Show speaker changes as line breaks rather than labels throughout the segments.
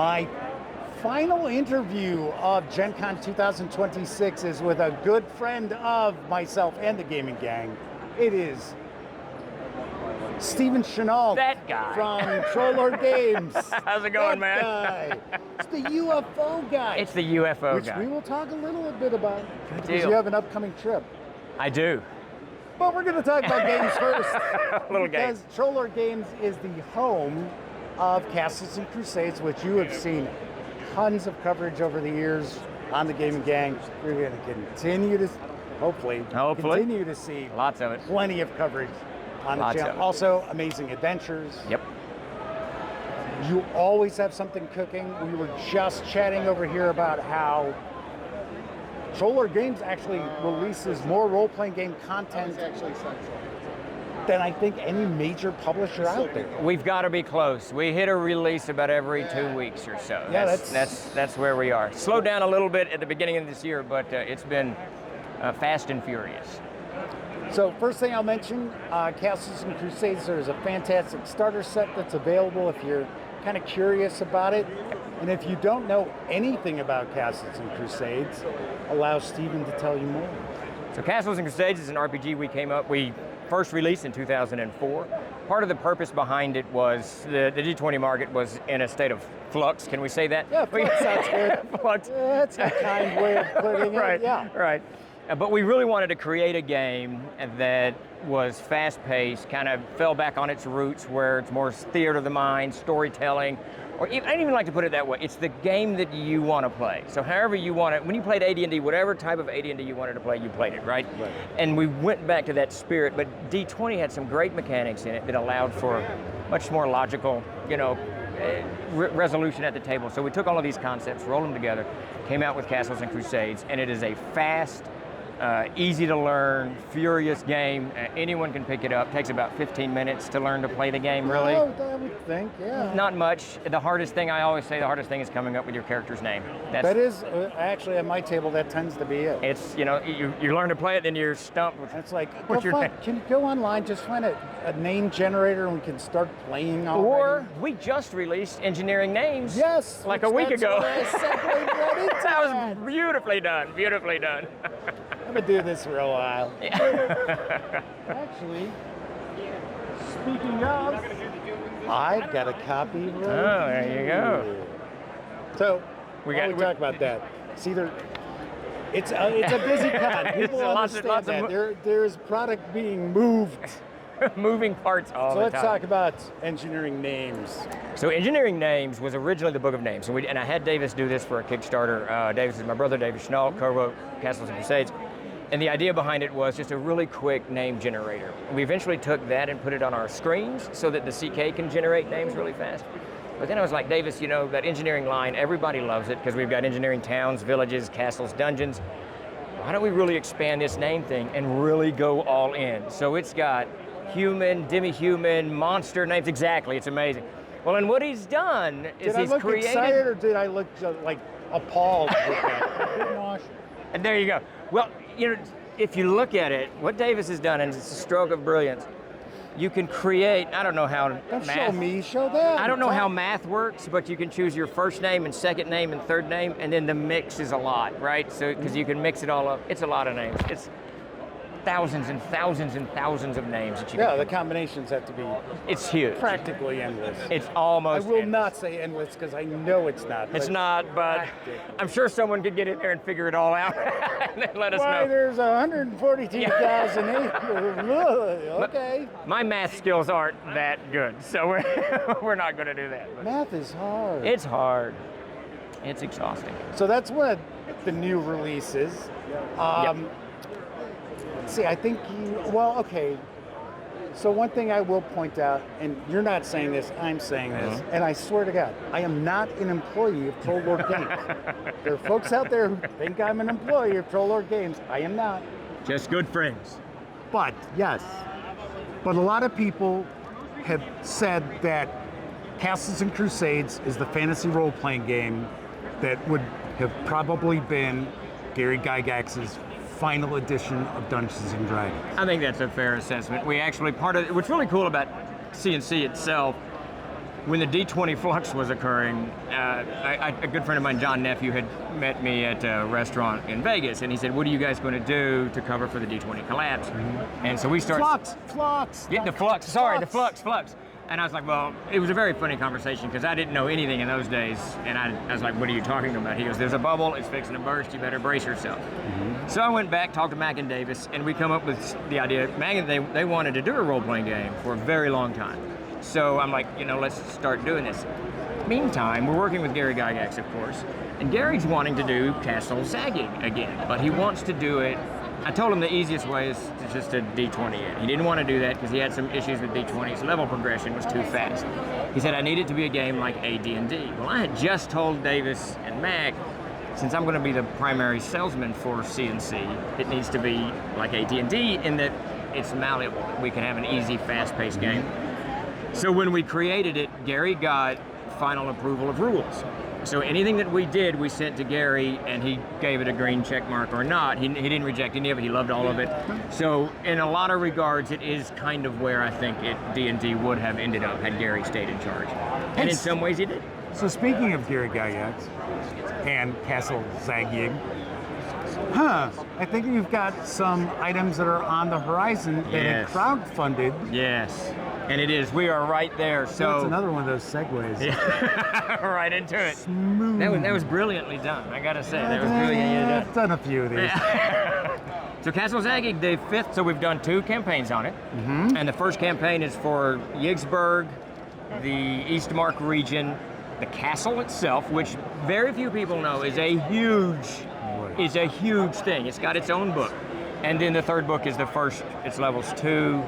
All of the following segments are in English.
My final interview of Gen Con 2026 is with a good friend of myself and the gaming gang. It is Stephen Chenault.
That guy.
From Troll Lord Games.
How's it going, man?
Guy. It's the UFO guy.
It's the UFO
which
guy.
we will talk a little bit about.
Good
because
deal.
you have an upcoming trip.
I do.
But we're going to talk about games first.
Little games.
Because Troll Lord Games is the home of Castles and Crusades, which you have seen tons of coverage over the years on the Gaming Gang. You're going to continue to, hopefully, continue to see
lots of it.
Plenty of coverage on the channel. Also, amazing adventures.
Yep.
You always have something cooking. We were just chatting over here about how Troll Lord Games actually releases more role-playing game content than I think any major publisher out there.
We've got to be close. We hit a release about every 2 weeks or so.
Yeah,
that's where we are. Slowed down a little bit at the beginning of this year, but it's been fast and furious.
So first thing I'll mention, Castles and Crusades, there's a fantastic starter set that's available if you're kind of curious about it. And if you don't know anything about Castles and Crusades, allow Stephen to tell you more.
So Castles and Crusades is an RPG we first released in 2004. Part of the purpose behind it was the G20 market was in a state of flux. Can we say that?
Yeah, flux sounds good.
Flux.
That's a kind way of putting it.
Right,
yeah.
Right. But we really wanted to create a game that was fast-paced, kind of fell back on its roots where it's more theater of the mind, storytelling, or I don't even like to put it that way. It's the game that you want to play. So however you want it, when you played AD&D, whatever type of AD&D you wanted to play, you played it, right? And we went back to that spirit, but D20 had some great mechanics in it that allowed for much more logical, resolution at the table. So we took all of these concepts, rolled them together, came out with Castles and Crusades, and it is a fast, easy to learn, furious game. Anyone can pick it up. Takes about 15 minutes to learn to play the game, really.
Oh, I would think, yeah.
Not much. The hardest thing, I always say, the hardest thing is coming up with your character's name.
That is, actually at my table, that tends to be it.
It's, you learn to play it, then you're stumped.
It's like,
what's your name?
Can you go online, just find a name generator and we can start playing already?
Or we just released engineering names.
Yes.
Like a week ago.
That
was beautifully done, beautifully done.
I've been doing this for a while. Actually, speaking of, I've got a copy right
there you go.
So, we talk about that. See, it's a busy con. People understand that. There's product being moved.
Moving parts all the time.
So let's talk about engineering names.
So engineering names was originally the Book of Names. And I had Davis do this for a Kickstarter. Davis is my brother, David Chenault, co-wrote Castles and Crusades. And the idea behind it was just a really quick name generator. We eventually took that and put it on our screens so that the CK can generate names really fast. But then I was like, Davis, that engineering line, everybody loves it because we've got engineering towns, villages, castles, dungeons. Why don't we really expand this name thing and really go all in? So it's got human, demi-human, monster names, exactly, it's amazing. Well, and what he's done is he's created... Did I look
excited or did I look like appalled with that?
And there you go. Well, if you look at it, what Davis has done, and it's a stroke of brilliance, you can create, I don't know how
Don't
math...
show me, show them.
I don't know how math works, but you can choose your first name and second name and third name, and then the mix is a lot, right? So, because you can mix it all up. It's a lot of names. It's thousands and thousands and thousands of names that you can
the combinations have to be
it's huge.
Practically endless.
It's almost
I will
endless.
Not say endless because I know it's not.
It's not, but I'm sure someone could get in there and figure it all out and then let us know.
There's 142,000 okay.
My math skills aren't that good, so we're not going to do that. But
math is hard.
It's hard. It's exhausting.
So that's one of the new releases. See, I think okay. So one thing I will point out, and you're not saying this, I'm saying this, and I swear to God, I am not an employee of Troll Lord Games. There are folks out there who think I'm an employee of Troll Lord Games. I am not.
Just good friends.
But, yes. But a lot of people have said that Castles and Crusades is the fantasy role-playing game that would have probably been Gary Gygax's final edition of Dungeons and Dragons.
I think that's a fair assessment. We actually, what's really cool about CNC itself when the D20 flux was occurring, a good friend of mine, John Nephew, had met me at a restaurant in Vegas, and he said, "What are you guys going to do to cover for the D20 collapse?" And so we started.
Flux.
Yeah, the flux. Sorry, the flux. And I was like, well, it was a very funny conversation because I didn't know anything in those days. And I was like, what are you talking about? He goes, there's a bubble, it's fixing to burst, you better brace yourself. So I went back, talked to Mac and Davis, and we come up with the idea. Mac and they wanted to do a role-playing game for a very long time. So I'm like, let's start doing this. Meantime, we're working with Gary Gygax, of course. And Gary's wanting to do Castle Zagyg again, but he wants to do it. I told him the easiest way is to just a D20 it. He didn't want to do that because he had some issues with D20s. Level progression was too fast. He said, I need it to be a game like AD&D. Well, I had just told Davis and Mac, since I'm going to be the primary salesman for CNC, it needs to be like AD&D in that it's malleable. We can have an easy, fast-paced game. So when we created it, Gary got final approval of rules. So anything that we did, we sent to Gary, and he gave it a green check mark or not. He didn't reject any of it. He loved all of it. So in a lot of regards, it is kind of where I think D&D would have ended up had Gary stayed in charge. And in some ways, he did.
So speaking of Gary Gygax and Castle Zagyg, I think you've got some items that are on the horizon that have crowdfunded.
Yes. And it is. We are right there. So
that's another one of those segues.
Right into it.
Smooth.
That was brilliantly done. I gotta say, that was brilliantly done.
I've done a few of these.
So Castle Zagyg, the 5th. So we've done 2 campaigns on it, and the first campaign is for Yigsburg, the Eastmark region, the castle itself, which very few people know is a huge thing. It's got its own book, and then the 3rd book is the first. It's levels 2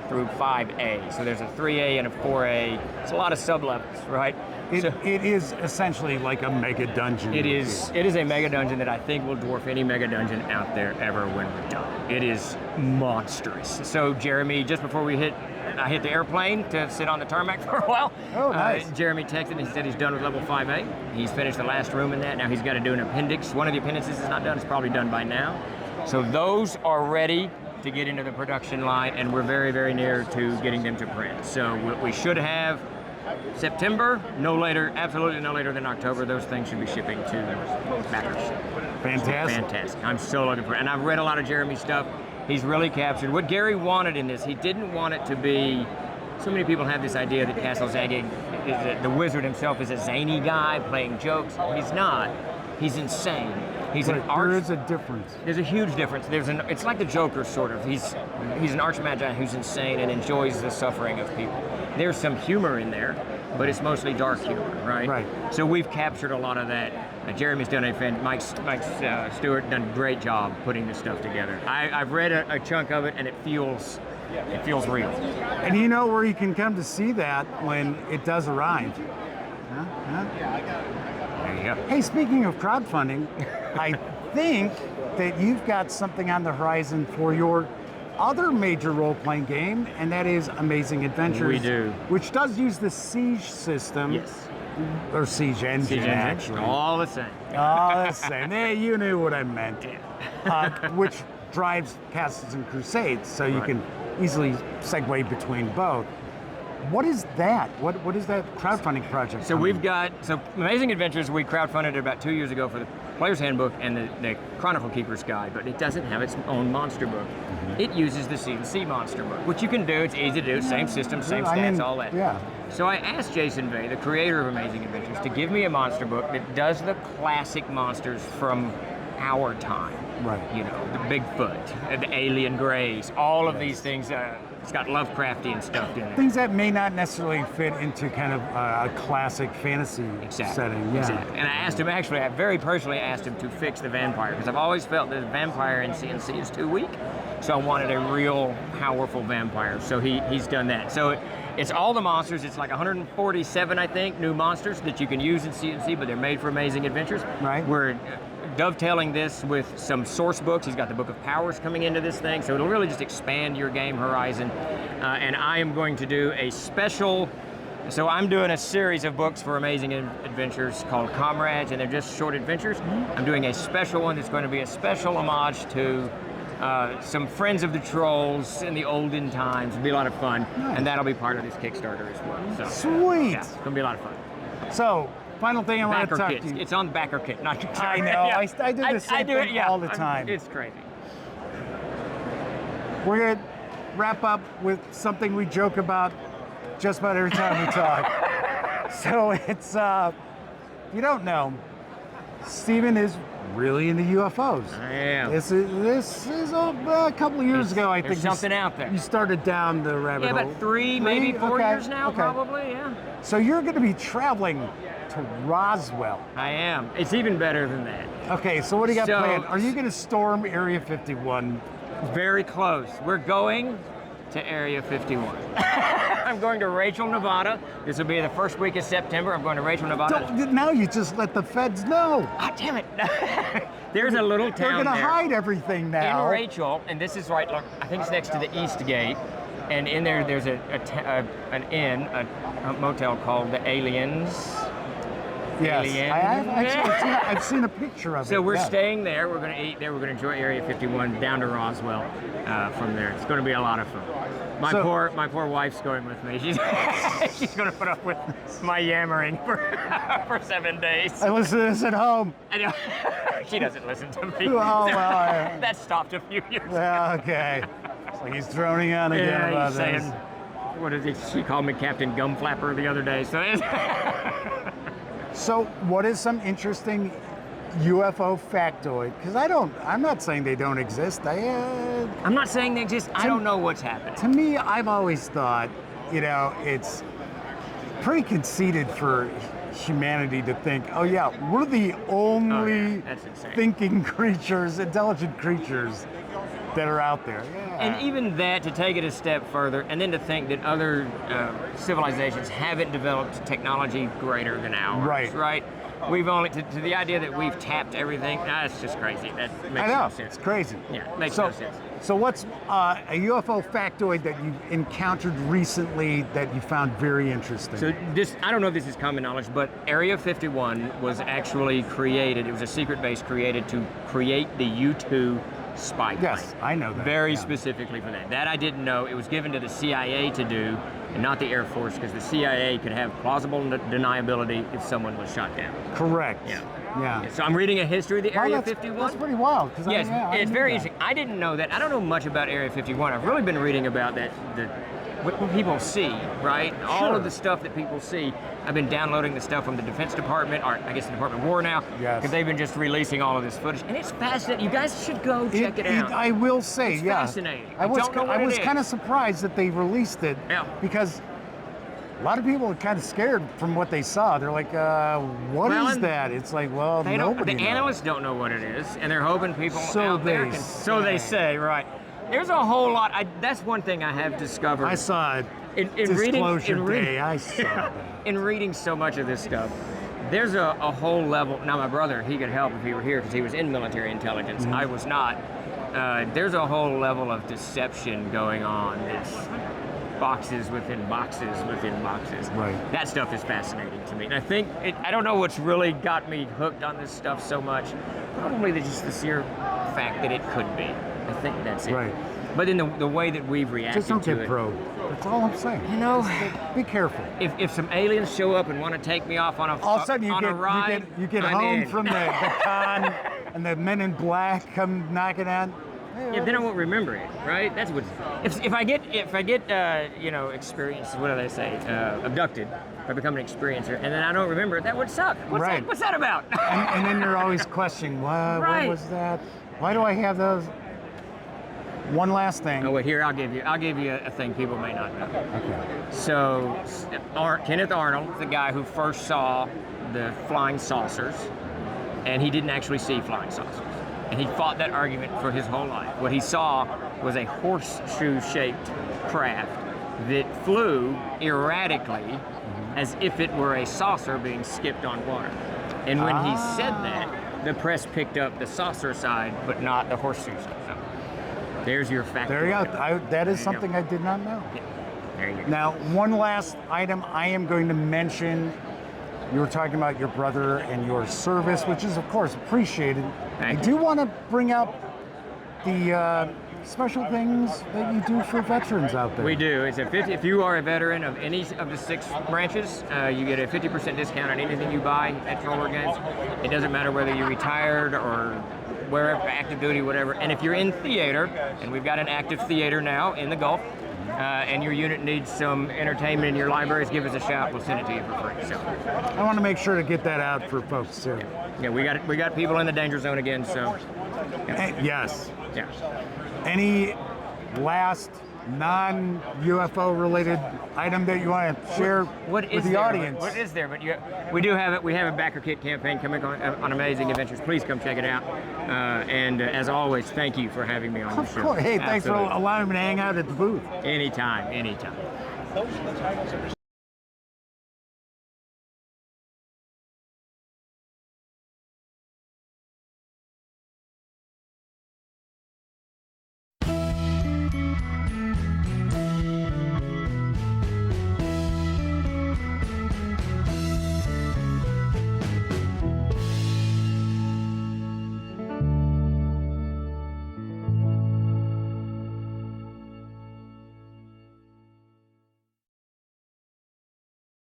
through 5A. So there's a 3A and a 4A. It's a lot of sub-levels, right?
It is essentially like a mega dungeon.
It is a mega dungeon that I think will dwarf any mega dungeon out there ever when we're done. It is monstrous. So Jeremy, just before I hit the airplane to sit on the tarmac for a while.
Oh, nice.
Jeremy texted and he said he's done with level 5A. He's finished the last room in that. Now he's got to do an appendix. One of the appendices is not done. It's probably done by now. So those are ready to get into the production line, and we're very, very near to getting them to print. So we should have September, absolutely no later than October. Those things should be shipping to backers. Fantastic. I'm so looking for it. And I've read a lot of Jeremy's stuff. He's really captured what Gary wanted in this. He didn't want it to be, so many people have this idea that Castle Zagyg, the wizard himself, is a zany guy playing jokes. He's not. He's insane.
There is a difference.
There's a huge difference. It's like the Joker, sort of. He's an archmagi who's insane and enjoys the suffering of people. There's some humor in there, but it's mostly dark humor, right?
Right.
So we've captured a lot of that. Jeremy's done Mike Stewart done a great job putting this stuff together. I've read a chunk of it, and it feels real.
And you know where you can come to see that when it does arrive.
There you go.
Hey, speaking of crowdfunding, I think that you've got something on the horizon for your other major role-playing game, and that is Amazing Adventures.
We do.
Which does use the Siege system.
Yes.
Or Siege engine, actually.
All the same.
All the same. Hey, you knew what I meant. Which drives Castles and Crusades, so you can easily segue between both. What is that? What is that crowdfunding project?
So Amazing Adventures, we crowdfunded about 2 years ago for the Player's Handbook and the Chronicle Keeper's Guide, but it doesn't have its own monster book. It uses the CNC monster book, which you can do. It's easy to do. Same system, same stats, all that.
Yeah.
So I asked Jason Bay, the creator of Amazing Adventures, to give me a monster book that does the classic monsters from our time.
Right.
You know, the Bigfoot, the alien greys, all of these things. It's got Lovecraftian stuff in it.
Things that may not necessarily fit into kind of a classic fantasy setting. Yeah.
Exactly. And I asked him, I very personally asked him to fix the vampire, because I've always felt that the vampire in CNC is too weak. So I wanted a real powerful vampire. So he's done that. So it's all the monsters. It's like 147, I think, new monsters that you can use in CNC, but they're made for Amazing Adventures.
Right.
We're dovetailing this with some source books. He's got the Book of Powers coming into this thing, so it'll really just expand your game horizon. And I am going to do a special, so I'm doing a series of books for Amazing Adventures called Comrades, and they're just short adventures. I'm doing a special one that's going to be a special homage to some friends of the trolls in the olden times. It'll be a lot of fun,
Nice.
and that'll be part of this Kickstarter as well. So,
Sweet.
Yeah, it's gonna be a lot of fun.
So, final thing I want to
Backer
talk
kits.
to you.
It's on the backer kit, not Kickstarter.
I know.
Yeah.
I do the same thing all the time.
It's crazy.
We're going to wrap up with something we joke about just about every time we talk. So it's, if you don't know, Stephen is really into UFOs.
I am.
This is a couple of years ago, I think.
There's something out there.
You started down the rabbit
Yeah,
hole.
about three, maybe 4
Okay,
years now,
okay.
probably, yeah.
So you're going to be traveling to Roswell.
I am. It's even better than that.
Okay, so what do you got
So-
planned? Are you going to storm Area 51?
Very close. We're going to Area 51. I'm going to Rachel, Nevada. This will be the first week of September. I'm going to Rachel, Nevada.
Now you just let the feds know.
Ah, damn it. There's a little
They're
town
going to
there.
hide everything now.
In Rachel, and this is right, look, I think it's next to the East Gate, and in there's an inn, a motel called the Aliens.
Yes,
Alien.
I've seen a picture of it.
So we're
yeah.
staying there, we're going to eat there, we're going to enjoy Area 51 down to Roswell from there. It's going to be a lot of fun. My poor wife's going with me. She's going to put up with my yammering for 7 days.
I listen to this at home.
I know. She doesn't listen to me.
Oh, well,
That stopped a few years ago.
Yeah, okay. It's like he's droning on again
Yeah,
about
he's
this.
saying, what is it? She called me Captain Gumflapper the other day. So
So, what is some interesting UFO factoid? Because I'm not saying they don't exist.
I'm not saying they exist. I don't know what's happening.
To me, I've always thought, it's pretty conceited for humanity to think, oh yeah, we're the only
That's insane.
thinking creatures, intelligent creatures that are out there. Yeah.
And even that, to take it a step further, and then to think that other civilizations haven't developed technology greater than ours, right? We've only, to the idea that we've tapped everything, that's just crazy. That makes
I know,
no sense.
it's crazy.
Yeah, it makes no sense.
So what's a UFO factoid that you encountered recently that you found very interesting?
So this, I don't know if this is common knowledge, but Area 51 was actually created, it was a secret base created to create the U-2 spy plane.
Yes, I know that.
Very
yeah.
specifically for that. That I didn't know. It was given to the CIA to do, and not the Air Force, because the CIA could have plausible deniability if someone was shot down.
Correct.
Yeah.
Yeah.
So I'm reading a history of the
Well,
Area
that's,
51.
That's pretty wild.
Yes,
I
it's
knew
very
that.
interesting. I didn't know that. I don't know much about Area 51. I've really been reading about that, what people see, right? All
Sure.
of the stuff that people see. I've been downloading the stuff from the Defense Department, or I guess the Department of War now,
Yes.
because they've been just releasing all of this footage, and it's fascinating. You guys should go check it out.
I will say,
It's
yeah.
fascinating.
I was
don't know what
I was
it
kind of
is.
surprised that they released it.
Yeah.
Because a lot of people are kind of scared from what they saw. They're like, what
Well,
is
and
that? It's like, well,
They don't.
nobody
The
knows.
analysts don't know what it is, and they're hoping people
So
out there
they
can. So they say, right? There's a whole lot. That's one thing I have discovered.
I saw it.
in
Disclosure
reading,
Day, I saw that.
in reading so much of this stuff, there's a whole level. Now, my brother, he could help if he were here because he was in military intelligence.
Mm-hmm.
I was not. There's a whole level of deception going on. It's boxes within boxes within boxes.
Right.
That stuff is fascinating to me. And I think, I don't know what's really got me hooked on this stuff so much. Probably just the sheer fact that it could be. I think that's it.
Right.
But in the way that we've reacted
Just don't
to
get
it.
probed. That's all I'm saying.
You know,
Be careful.
if some aliens show up and want to take me off on a
All of a sudden, you
on a ride,
you get
I'm
home
in.
from the con, and the men in black come knocking on.
Yeah, then I won't remember it, right? That's what. If I get experience, what do they say? Abducted. If I become an experiencer, and then I don't remember it, that would suck.
Right.
What's that about?
And then you're always questioning, what
Right.
was that? Why do I have those? One last thing.
Oh wait, here I'll give you a thing people may not know.
Okay.
So, Kenneth Arnold, the guy who first saw the flying saucers, and he didn't actually see flying saucers. And he fought that argument for his whole life. What he saw was a horseshoe-shaped craft that flew erratically as if it were a saucer being skipped on water. And when he said that, the press picked up the saucer side, but not the horseshoe side. So, there's your fact.
There you go. That is
you
something
go.
I did not know.
Yeah. There you go.
Now, one last item I am going to mention. You were talking about your brother and your service, which is, of course, appreciated.
Thank
I
you.
do want to bring up the special things that you do for veterans out there?
We do. It's a 50. If you are a veteran of any of the 6 branches, you get a 50% discount on anything you buy at Roller Games. It doesn't matter whether you're retired or wherever, active duty, whatever. And if you're in theater, and we've got an active theater now in the Gulf, and your unit needs some entertainment in your libraries, give us a shout. We'll send it to you for free. So
I want to make sure to get that out for folks too.
yeah, we got people in the danger zone again. So
Yes.
yeah.
Any last non-UFO related item that you want to share
What
with
is
the
there?
audience?
What is there? But we do have it. We have a backer kit campaign coming on Amazing Adventures. Please come check it out. And as always, thank you for having me on the
Of
show.
course. Hey, thanks for
Absolutely.
allowing me to hang out at the booth.
Anytime.